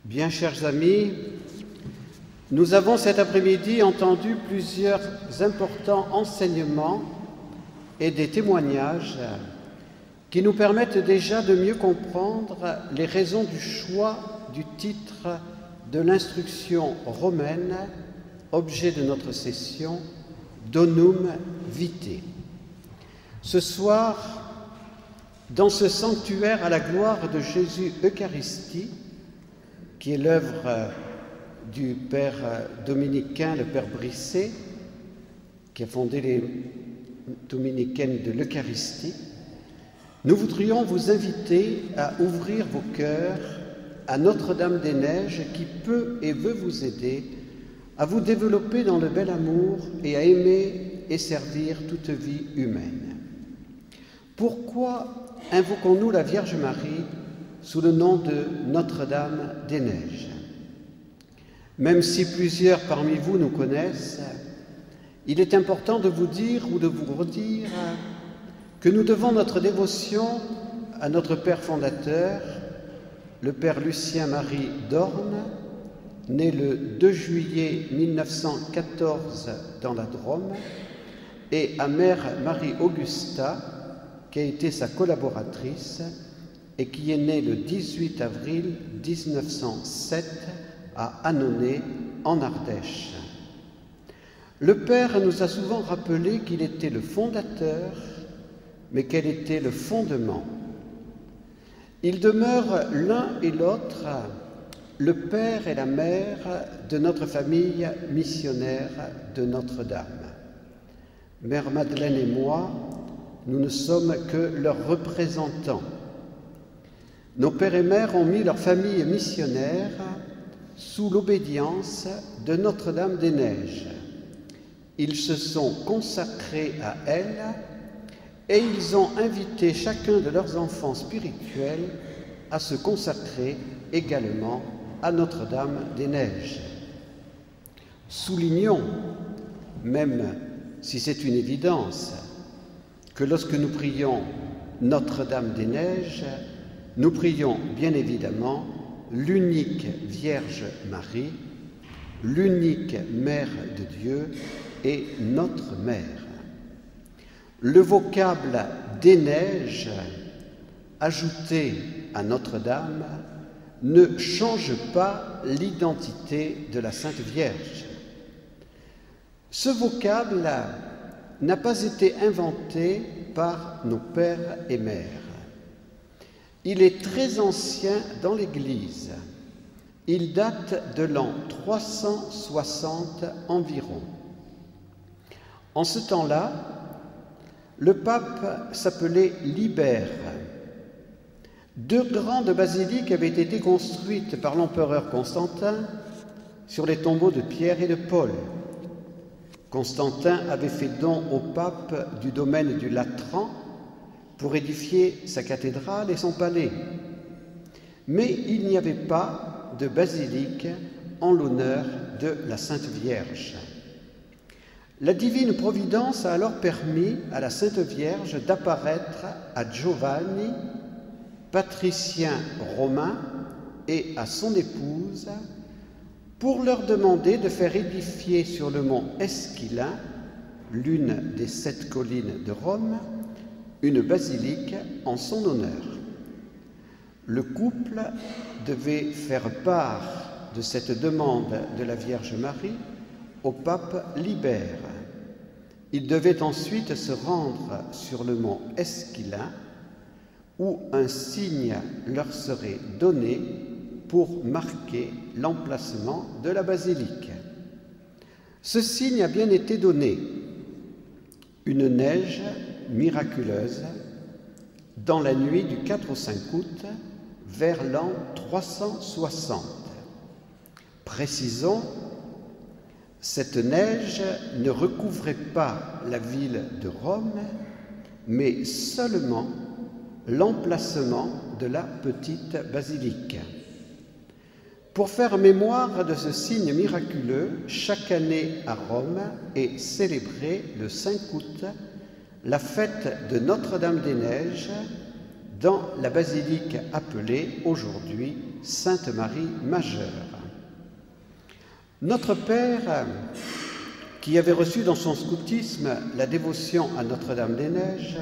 Bien, chers amis, nous avons cet après-midi entendu plusieurs importants enseignements et des témoignages qui nous permettent déjà de mieux comprendre les raisons du choix du titre de l'instruction romaine, objet de notre session, Donum Vitae. Ce soir, dans ce sanctuaire à la gloire de Jésus Eucharistie, qui est l'œuvre du Père dominicain, le Père Brisset, qui a fondé les dominicaines de l'Eucharistie, nous voudrions vous inviter à ouvrir vos cœurs à Notre-Dame-des-Neiges qui peut et veut vous aider à vous développer dans le bel amour et à aimer et servir toute vie humaine. Pourquoi invoquons-nous la Vierge Marie sous le nom de Notre-Dame-des-Neiges? Même si plusieurs parmi vous nous connaissent, il est important de vous dire ou de vous redire que nous devons notre dévotion à notre Père fondateur, le Père Lucien-Marie d'Orne, né le 2 juillet 1914 dans la Drôme, et à Mère Marie-Augusta, qui a été sa collaboratrice et qui est née le 18 avril 1907 à Annonay, en Ardèche. Le Père nous a souvent rappelé qu'il était le fondateur, mais quel était le fondement. Ils demeurent l'un et l'autre le Père et la Mère de notre famille missionnaire de Notre-Dame. Mère Madeleine et moi, nous ne sommes que leurs représentants. Nos pères et mères ont mis leur famille missionnaire sous l'obédience de Notre-Dame-des-Neiges. Ils se sont consacrés à elle et ils ont invité chacun de leurs enfants spirituels à se consacrer également à Notre-Dame-des-Neiges. Soulignons, même si c'est une évidence, que lorsque nous prions Notre-Dame-des-Neiges, nous prions bien évidemment l'unique Vierge Marie, l'unique Mère de Dieu et notre Mère. Le vocable des neiges, ajouté à Notre-Dame, ne change pas l'identité de la Sainte Vierge. Ce vocable n'a pas été inventé par nos pères et mères. Il est très ancien dans l'Église. Il date de l'an 360 environ. En ce temps-là, le pape s'appelait Libère. 2 grandes basiliques avaient été construites par l'empereur Constantin sur les tombeaux de Pierre et de Paul. Constantin avait fait don au pape du domaine du Latran pour édifier sa cathédrale et son palais. Mais il n'y avait pas de basilique en l'honneur de la Sainte Vierge. La divine providence a alors permis à la Sainte Vierge d'apparaître à Giovanni, patricien romain, et à son épouse pour leur demander de faire édifier sur le mont Esquilin, l'une des 7 collines de Rome, une basilique en son honneur. Le couple devait faire part de cette demande de la Vierge Marie au pape Libère. Il devait ensuite se rendre sur le mont Esquilin, où un signe leur serait donné pour marquer l'emplacement de la basilique. Ce signe a bien été donné, une neige miraculeuse dans la nuit du 4 au 5 août vers l'an 360. Précisons, cette neige ne recouvrait pas la ville de Rome, mais seulement l'emplacement de la petite basilique. Pour faire mémoire de ce signe miraculeux, chaque année à Rome est célébrée le 5 août la fête de Notre-Dame-des-Neiges dans la basilique appelée aujourd'hui Sainte Marie Majeure. Notre Père, qui avait reçu dans son scoutisme la dévotion à Notre-Dame-des-Neiges,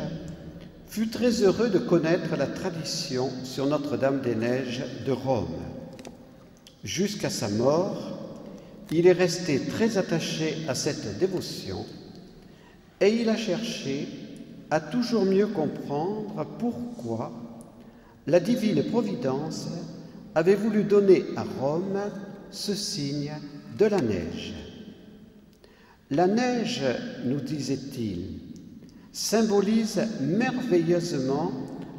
fut très heureux de connaître la tradition sur Notre-Dame-des-Neiges de Rome. Jusqu'à sa mort, il est resté très attaché à cette dévotion et il a cherché à toujours mieux comprendre pourquoi la divine Providence avait voulu donner à Rome ce signe de la neige. La neige, nous disait-il, symbolise merveilleusement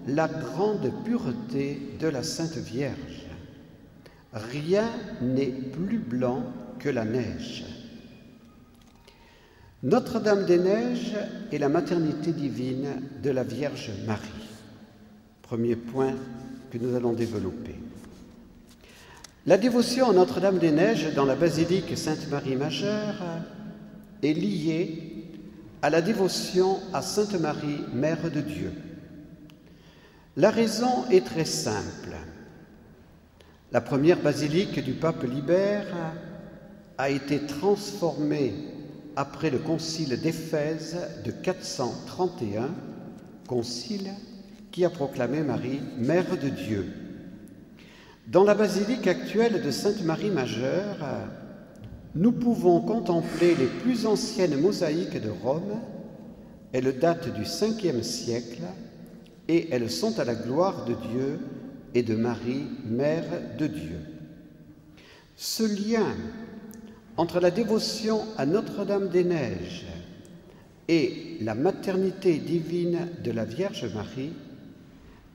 la grande pureté de la Sainte Vierge. Rien n'est plus blanc que la neige. Notre-Dame-des-Neiges est la maternité divine de la Vierge Marie. Premier point que nous allons développer. La dévotion à Notre-Dame-des-Neiges dans la basilique Sainte-Marie Majeure est liée à la dévotion à Sainte Marie, Mère de Dieu. La raison est très simple. La première basilique du pape Libère a été transformée après le concile d'Éphèse de 431, concile qui a proclamé Marie, Mère de Dieu. Dans la basilique actuelle de Sainte-Marie Majeure, nous pouvons contempler les plus anciennes mosaïques de Rome. Elles datent du 5e siècle et elles sont à la gloire de Dieu et de Marie, Mère de Dieu. Ce lien entre la dévotion à Notre-Dame-des-Neiges et la maternité divine de la Vierge Marie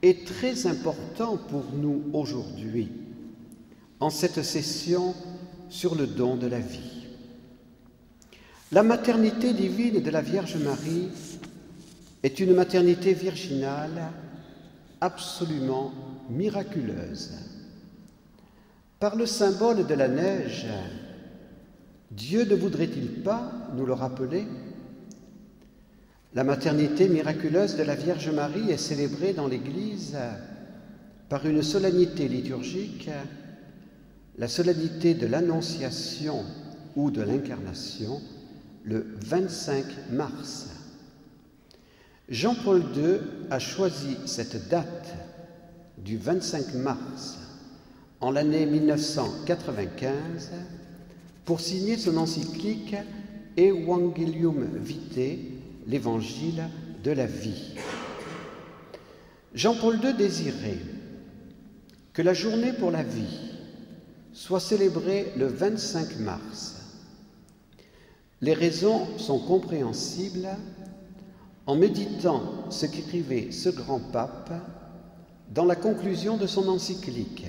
est très important pour nous aujourd'hui, en cette session sur le don de la vie. La maternité divine de la Vierge Marie est une maternité virginale absolument miraculeuse. Par le symbole de la neige, Dieu ne voudrait-il pas nous le rappeler? La maternité miraculeuse de la Vierge Marie est célébrée dans l'Église par une solennité liturgique, la solennité de l'Annonciation ou de l'Incarnation, le 25 mars. Jean-Paul II a choisi cette date du 25 mars en l'année 1995 pour signer son encyclique Evangelium Vitae, l'évangile de la vie. Jean-Paul II désirait que la journée pour la vie soit célébrée le 25 mars. Les raisons sont compréhensibles en méditant ce qu'écrivait ce grand pape dans la conclusion de son encyclique.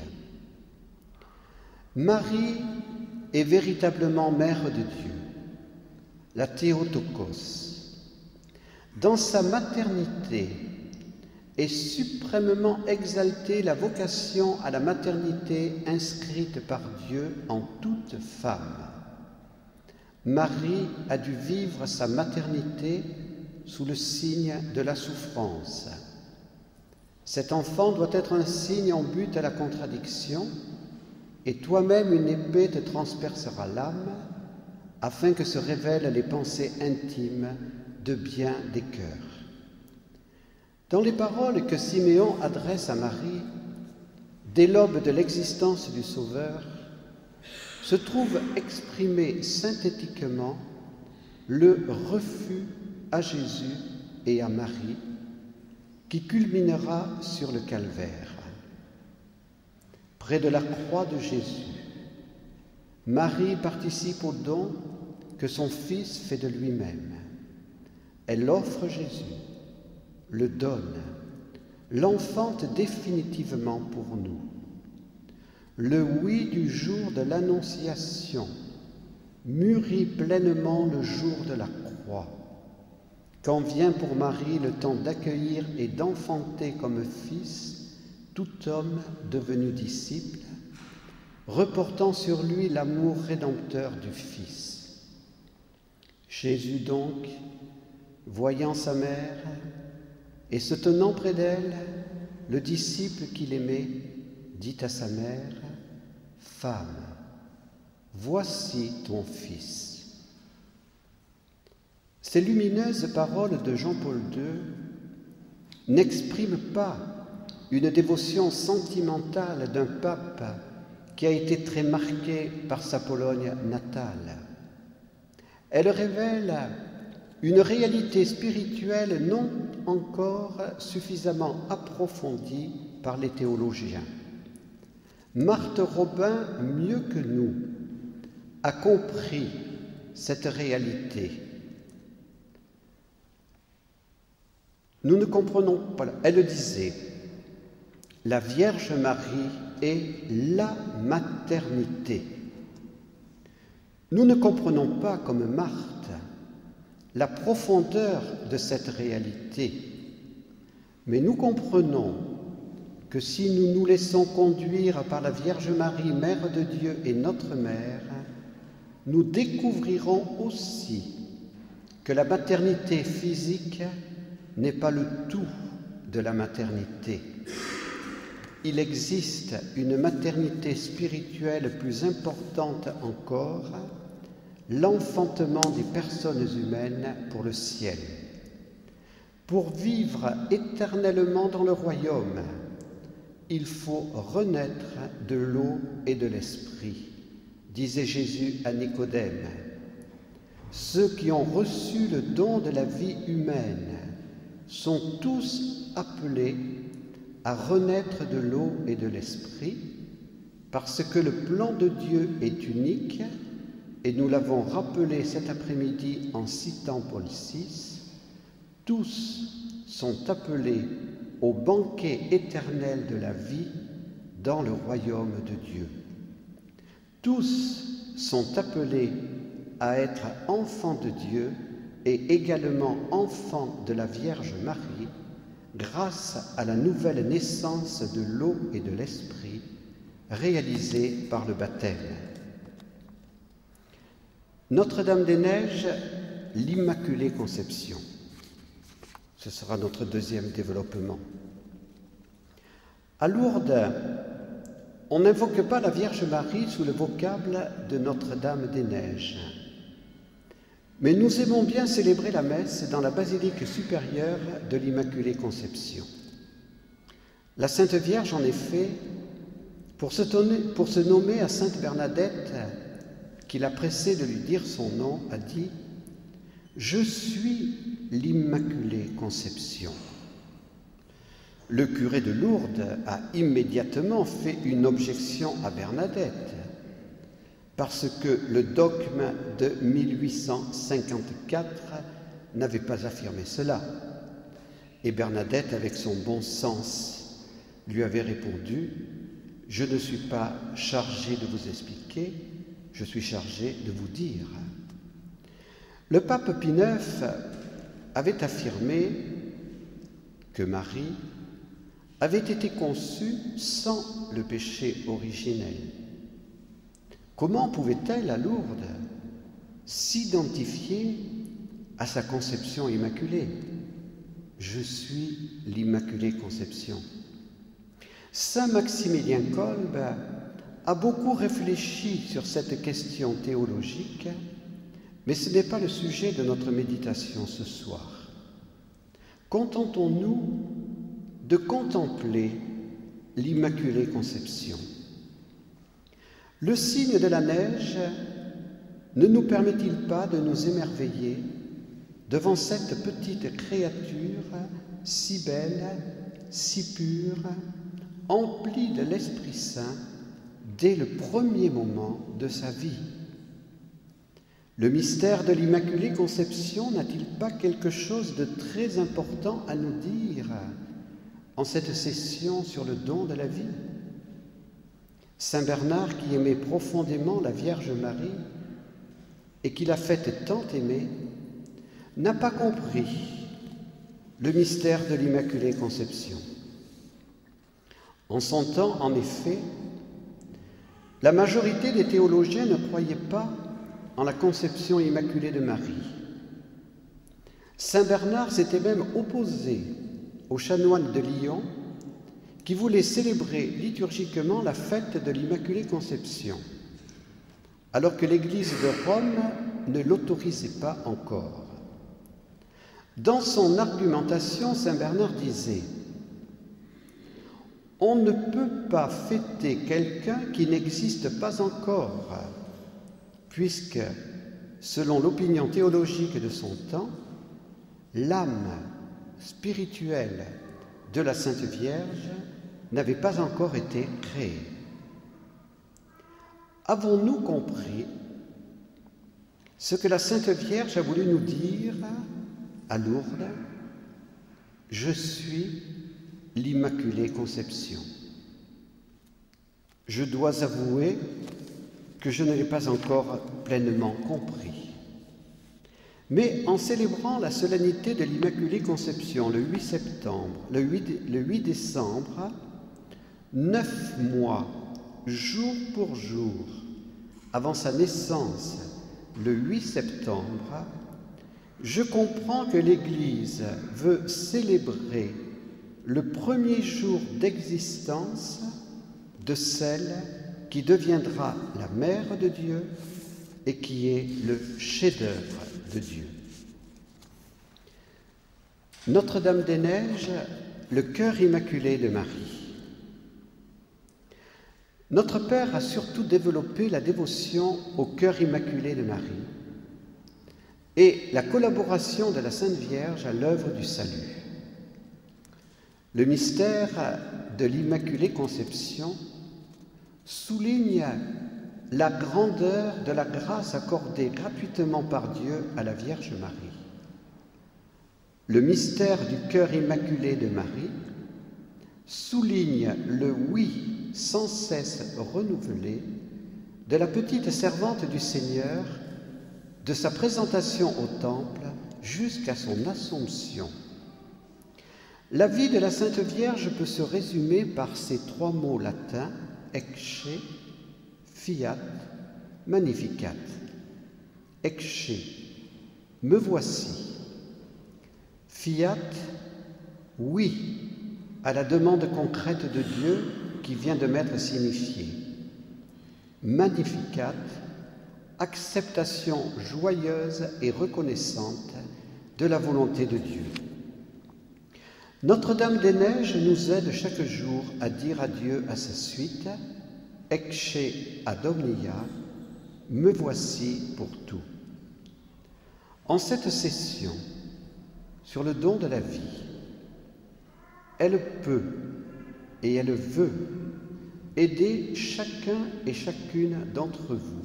Marie est véritablement Mère de Dieu, la Théotokos. Dans sa maternité est suprêmement exaltée la vocation à la maternité inscrite par Dieu en toute femme. Marie a dû vivre sa maternité sous le signe de la souffrance. Cet enfant doit être un signe en but à la contradiction, et toi-même une épée te transpercera l'âme, afin que se révèlent les pensées intimes de bien des cœurs. Dans les paroles que Siméon adresse à Marie, dès l'aube de l'existence du Sauveur, se trouve exprimé synthétiquement le refus à Jésus et à Marie qui culminera sur le calvaire. Près de la croix de Jésus, Marie participe au don que son Fils fait de lui-même. Elle offre Jésus, le donne, l'enfante définitivement pour nous. Le oui du jour de l'Annonciation mûrit pleinement le jour de la croix, quand vient pour Marie le temps d'accueillir et d'enfanter comme fils tout homme devenu disciple, reportant sur lui l'amour rédempteur du Fils. Jésus donc, voyant sa mère et se tenant près d'elle, le disciple qu'il aimait, dit à sa mère, « Femme, voici ton fils. » Ces lumineuses paroles de Jean-Paul II n'expriment pas une dévotion sentimentale d'un pape qui a été très marqué par sa Pologne natale. Elles révèlent une réalité spirituelle non encore suffisamment approfondie par les théologiens. Marthe Robin, mieux que nous, a compris cette réalité. Nous ne comprenons pas. Elle disait, la Vierge Marie est la maternité. Nous ne comprenons pas, comme Marthe, la profondeur de cette réalité, mais nous comprenons que si nous nous laissons conduire par la Vierge Marie, Mère de Dieu et notre Mère, nous découvrirons aussi que la maternité physique n'est pas le tout de la maternité. Il existe une maternité spirituelle plus importante encore, l'enfantement des personnes humaines pour le ciel. Pour vivre éternellement dans le royaume, il faut renaître de l'eau et de l'esprit, disait Jésus à Nicodème. Ceux qui ont reçu le don de la vie humaine sont tous appelés à renaître de l'eau et de l'esprit, parce que le plan de Dieu est unique, et nous l'avons rappelé cet après-midi en citant Paul VI, tous sont appelés au banquet éternel de la vie dans le royaume de Dieu. Tous sont appelés à être enfants de Dieu et également enfants de la Vierge Marie, grâce à la nouvelle naissance de l'eau et de l'esprit réalisée par le baptême. Notre-Dame-des-Neiges, l'Immaculée Conception. Ce sera notre deuxième développement. À Lourdes, on n'invoque pas la Vierge Marie sous le vocable de Notre-Dame-des-Neiges. Mais nous aimons bien célébrer la messe dans la basilique supérieure de l'Immaculée Conception. La Sainte Vierge, en effet, pour se nommer à Sainte Bernadette, qui l'a pressée de lui dire son nom, a dit « Je suis l'Immaculée Conception ». Le curé de Lourdes a immédiatement fait une objection à Bernadette, parce que le dogme de 1854 n'avait pas affirmé cela. Et Bernadette, avec son bon sens, lui avait répondu « Je ne suis pas chargée de vous expliquer, je suis chargée de vous dire ». Le pape Pie IX avait affirmé que Marie avait été conçue sans le péché originel. Comment pouvait-elle, à Lourdes, s'identifier à sa conception immaculée? Je suis l'Immaculée Conception. Saint Maximilien Kolbe a beaucoup réfléchi sur cette question théologique, mais ce n'est pas le sujet de notre méditation ce soir. Contentons-nous de contempler l'Immaculée Conception. Le signe de la neige ne nous permet-il pas de nous émerveiller devant cette petite créature si belle, si pure, emplie de l'Esprit Saint dès le premier moment de sa vie? Le mystère de l'Immaculée Conception n'a-t-il pas quelque chose de très important à nous dire en cette session sur le don de la vie? Saint Bernard, qui aimait profondément la Vierge Marie et qui l'a faite tant aimer, n'a pas compris le mystère de l'Immaculée Conception. En son temps, en effet, la majorité des théologiens ne croyaient pas en la conception immaculée de Marie. Saint Bernard s'était même opposé aux chanoines de Lyon qui voulait célébrer liturgiquement la fête de l'Immaculée Conception, alors que l'Église de Rome ne l'autorisait pas encore. Dans son argumentation, saint Bernard disait « On ne peut pas fêter quelqu'un qui n'existe pas encore, puisque, selon l'opinion théologique de son temps, l'âme spirituelle de la Sainte Vierge n'avait pas encore été créée. » Avons-nous compris ce que la Sainte Vierge a voulu nous dire à Lourdes? Je suis l'Immaculée Conception. Je dois avouer que je ne l'ai pas encore pleinement compris. Mais en célébrant la solennité de l'Immaculée Conception le 8 septembre, le 8 décembre, 9 mois, jour pour jour, avant sa naissance, le 8 septembre, je comprends que l'Église veut célébrer le premier jour d'existence de celle qui deviendra la Mère de Dieu et qui est le chef-d'œuvre de Dieu. Notre-Dame-des-Neiges, le cœur immaculé de Marie. Notre Père a surtout développé la dévotion au cœur immaculé de Marie et la collaboration de la Sainte Vierge à l'œuvre du salut. Le mystère de l'Immaculée Conception souligne la grandeur de la grâce accordée gratuitement par Dieu à la Vierge Marie. Le mystère du cœur immaculé de Marie souligne le oui sans cesse renouvelé de la petite servante du Seigneur, de sa présentation au Temple jusqu'à son Assomption. La vie de la Sainte Vierge peut se résumer par ces 3 mots latins, ecce, fiat, magnificat. Ecce, me voici. Fiat, oui, à la demande concrète de Dieu qui vient de m'être signifiée. Magnificat, acceptation joyeuse et reconnaissante de la volonté de Dieu. Notre-Dame-des-Neiges nous aide chaque jour à dire adieu à sa suite, ecce ad omnia, me voici pour tout. En cette session sur le don de la vie, elle peut et elle veut aider chacun et chacune d'entre vous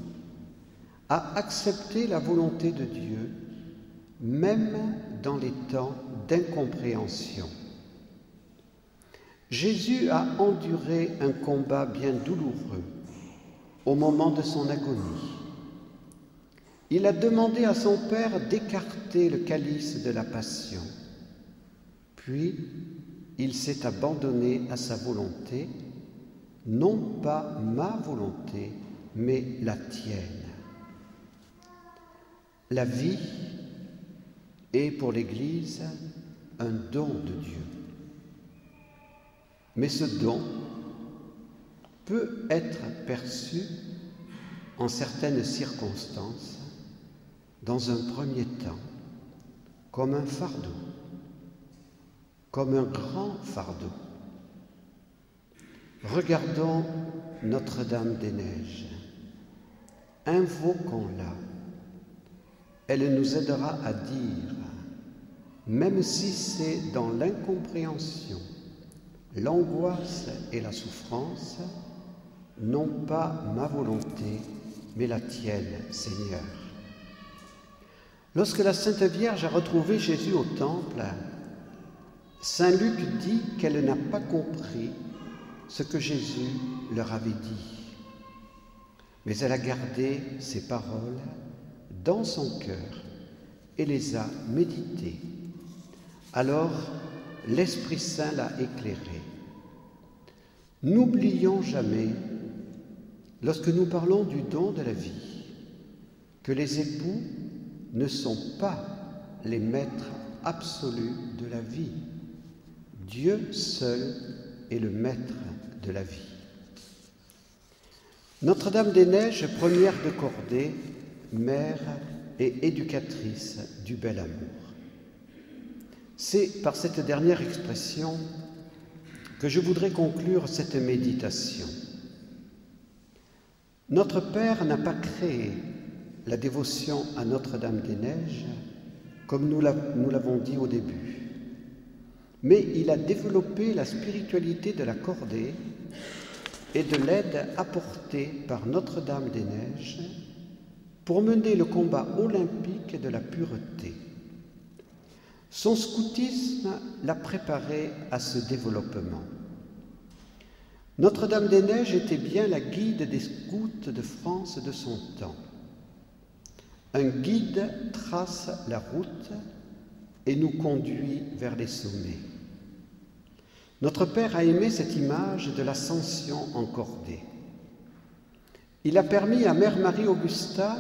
à accepter la volonté de Dieu, même dans les temps d'incompréhension. Jésus a enduré un combat bien douloureux au moment de son agonie. Il a demandé à son Père d'écarter le calice de la passion. Puis, il s'est abandonné à sa volonté, non pas ma volonté, mais la tienne. La vie est pour l'Église un don de Dieu. Mais ce don peut être perçu en certaines circonstances, dans un premier temps, comme un fardeau, comme un grand fardeau. Regardons Notre-Dame-des-Neiges, invoquons-la. Elle nous aidera à dire, même si c'est dans l'incompréhension, l'angoisse et la souffrance, non pas ma volonté, mais la tienne, Seigneur. Lorsque la Sainte Vierge a retrouvé Jésus au Temple, saint Luc dit qu'elle n'a pas compris ce que Jésus leur avait dit. Mais elle a gardé ces paroles dans son cœur et les a méditées. Alors, l'Esprit Saint l'a éclairée. N'oublions jamais, lorsque nous parlons du don de la vie, que les époux ne sont pas les maîtres absolus de la vie. Dieu seul et le maître de la vie. Notre-Dame-des-Neiges, première de cordée, mère et éducatrice du bel amour. C'est par cette dernière expression que je voudrais conclure cette méditation. Notre Père n'a pas créé la dévotion à Notre-Dame-des-Neiges comme nous l'avons dit au début, mais il a développé la spiritualité de la cordée et de l'aide apportée par Notre-Dame-des-Neiges pour mener le combat olympique de la pureté. Son scoutisme l'a préparé à ce développement. Notre-Dame-des-Neiges était bien la guide des scouts de France de son temps. Un guide trace la route et nous conduit vers les sommets. Notre Père a aimé cette image de l'ascension en cordée. Il a permis à Mère Marie-Augusta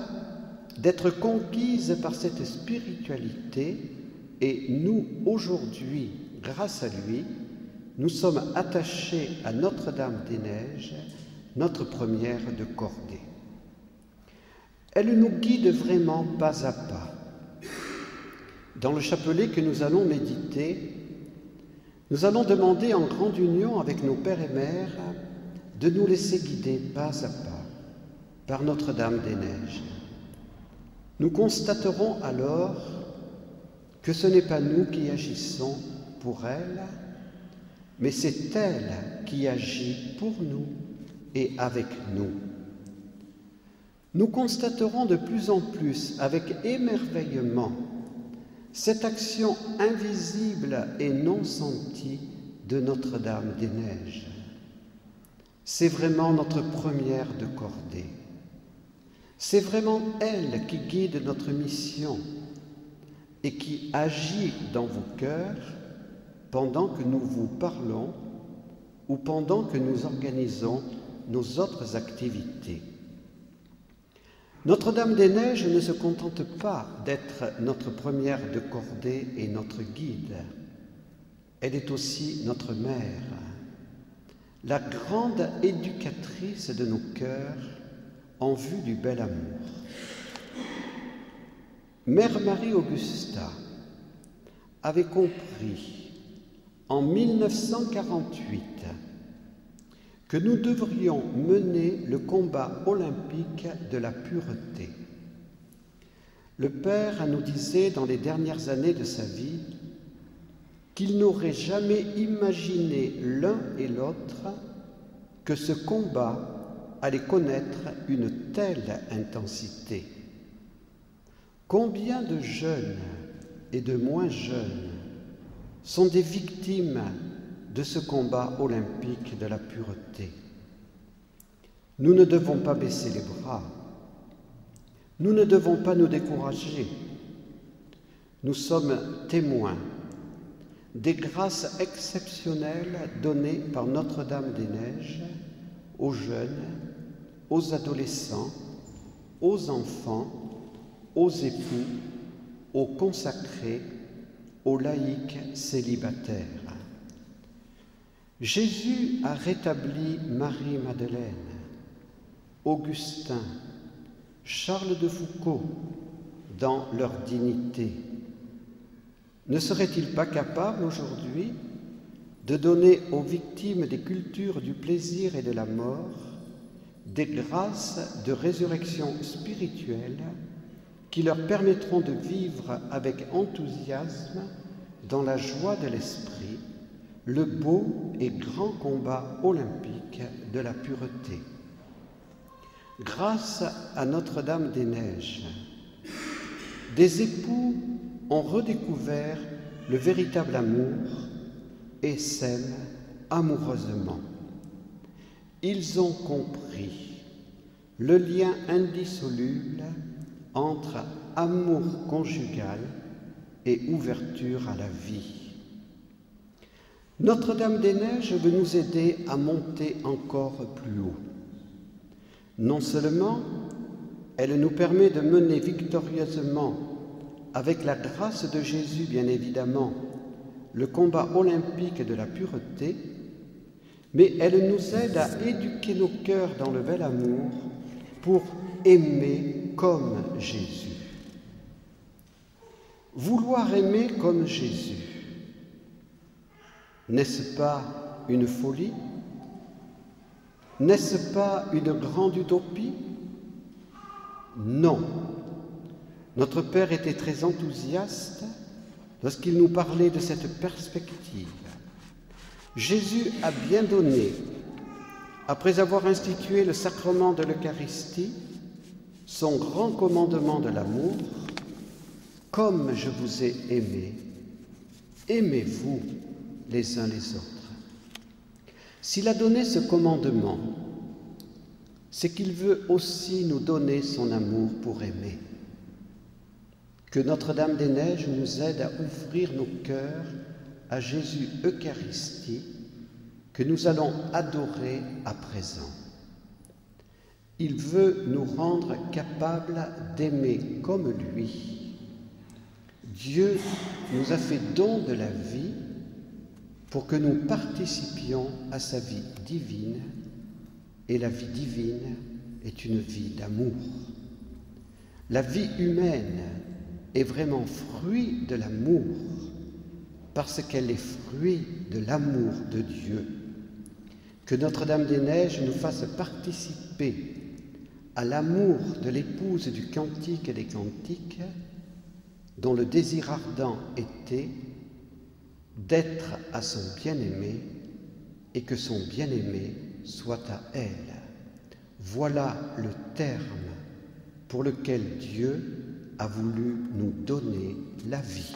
d'être conquise par cette spiritualité et nous, aujourd'hui, grâce à lui, nous sommes attachés à Notre-Dame-des-Neiges, notre première de cordée. Elle nous guide vraiment pas à pas. Dans le chapelet que nous allons méditer, nous allons demander en grande union avec nos pères et mères de nous laisser guider pas à pas par Notre-Dame-des-Neiges. Nous constaterons alors que ce n'est pas nous qui agissons pour elle, mais c'est elle qui agit pour nous et avec nous. Nous constaterons de plus en plus avec émerveillement cette action invisible et non sentie de Notre-Dame-des-Neiges. C'est vraiment notre première de cordée. C'est vraiment elle qui guide notre mission et qui agit dans vos cœurs pendant que nous vous parlons ou pendant que nous organisons nos autres activités. Notre-Dame-des-Neiges ne se contente pas d'être notre première de cordée et notre guide. Elle est aussi notre mère, la grande éducatrice de nos cœurs en vue du bel amour. Mère Marie-Augusta avait compris en 1948 que nous devrions mener le combat olympique de la pureté. Le Père nous disait dans les dernières années de sa vie qu'il n'aurait jamais imaginé l'un et l'autre que ce combat allait connaître une telle intensité. Combien de jeunes et de moins jeunes sont des victimes de ce combat olympique de la pureté? Nous ne devons pas baisser les bras. Nous ne devons pas nous décourager. Nous sommes témoins des grâces exceptionnelles données par Notre-Dame-des-Neiges aux jeunes, aux adolescents, aux enfants, aux époux, aux consacrés, aux laïcs célibataires. Jésus a rétabli Marie-Madeleine, Augustin, Charles de Foucauld dans leur dignité. Ne serait-il pas capable aujourd'hui de donner aux victimes des cultures du plaisir et de la mort des grâces de résurrection spirituelle qui leur permettront de vivre avec enthousiasme, dans la joie de l'esprit, le beau et grand combat olympique de la pureté. Grâce à Notre-Dame-des-Neiges, des époux ont redécouvert le véritable amour et s'aiment amoureusement. Ils ont compris le lien indissoluble entre amour conjugal et ouverture à la vie. Notre-Dame-des-Neiges veut nous aider à monter encore plus haut. Non seulement elle nous permet de mener victorieusement, avec la grâce de Jésus bien évidemment, le combat olympique de la pureté, mais elle nous aide à éduquer nos cœurs dans le bel amour pour aimer comme Jésus. Vouloir aimer comme Jésus, n'est-ce pas une folie? N'est-ce pas une grande utopie? Non. Notre Père était très enthousiaste lorsqu'il nous parlait de cette perspective. Jésus a bien donné, après avoir institué le sacrement de l'Eucharistie, son grand commandement de l'amour: comme je vous ai aimé, aimez-vous les uns les autres. S'il a donné ce commandement, c'est qu'il veut aussi nous donner son amour pour aimer. Que Notre-Dame des Neiges nous aide à ouvrir nos cœurs à Jésus Eucharistie, que nous allons adorer à présent. Il veut nous rendre capables d'aimer comme lui. Dieu nous a fait don de la vie pour que nous participions à sa vie divine, et la vie divine est une vie d'amour. La vie humaine est vraiment fruit de l'amour, parce qu'elle est fruit de l'amour de Dieu. Que Notre-Dame des Neiges nous fasse participer à l'amour de l'épouse du Cantique des Cantiques, dont le désir ardent était d'être à son bien-aimé et que son bien-aimé soit à elle. Voilà le terme pour lequel Dieu a voulu nous donner la vie.